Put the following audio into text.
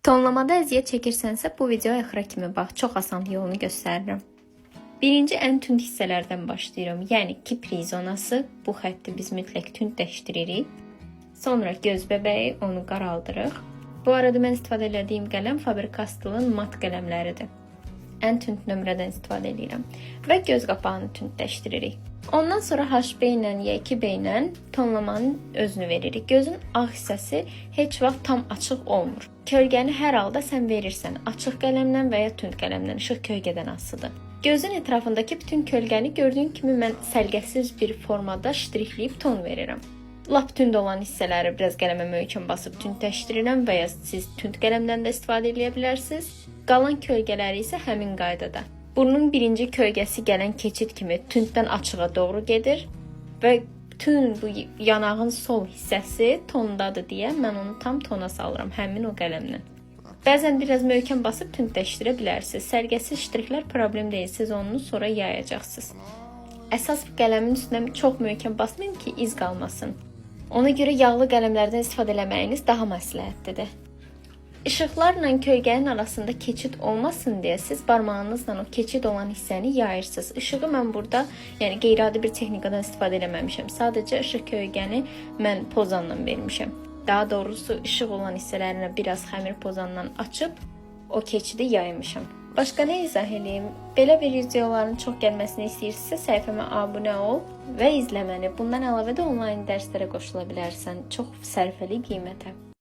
Tonlamada əziyyət çəkirsənsə, bu videoya axıra kimi bax, çox asan yolunu göstərirəm. Birinci ən tünd hissələrdən başlayıram. Yəni kiprik zonası, bu xətti biz mütləq tündləşdiririk. Sonra göz bəbəyi, onu qaraldırıq. Bu arada mən istifadə etdiyim qələm Faber-Castell'ın mat qələmləridir. Ən tünd nömrədən istifadə edirəm. Və göz qapağını tündləşdiririk. Ondan sonra HB ilə ya 2B ilə tonlamanın özünü veririk. Gözün ağ hissəsi heç vaxt tam açıq olmur. Kölgəni hər halda sən verirsən. Açıq qələmdən və ya tünd qələmdən, işıq kölgədən asılıdır. Gözün ətrafındakı bütün kölgəni gördüyün kimi mən sərgəsiz bir formada ştrikləyib ton verirəm. Lap tünd olan hissələri biraz qələmə möhkəm basıb tündləşdirirəm və ya siz tünd qələmdən də istifadə edə bilərsiniz. Qalan kölgələri isə həmin qaydada. Burnun birinci kölgəsi gələn keçid kimi tünddən açığa doğru gedir və bütün bu yanağın sol hissəsi tondadır deyə mən onu tam tona salıram həmin o qələmlə. Bəzən biraz möhkəm basıb tündləşdirə bilərsiniz. Sərgəsiz ştriklər problem deyil, siz onu sonra yayacaqsınız. Əsas qələmin üstünə çox möhkəm basmayın ki, iz qalmasın. Ona görə yağlı qələmlərdən istifadə etməyiniz daha məsləhətlidir. İşıqlarla kölgənin arasında keçid olmasın deyə siz barmağınızla o keçid olan hissəni yayırsınız. İşığı mən burada, yəni qeyri-adi bir texnikadan istifadə etməmişəm. Sadəcə işıq kölgəni mən pozanla vermişəm. Daha doğrusu işıq olan hissələrinə biraz xəmir pozanla açıb o keçidi yaymışam. Başqa nə izah edeyim? Belə bir videoların çox gəlməsini istəyirsinizsə səhifəmə abunə ol və izlə məni. Bundan əlavə də onlayn dərslərə qoşula bilərsən. Çox sərfəli qiymətə.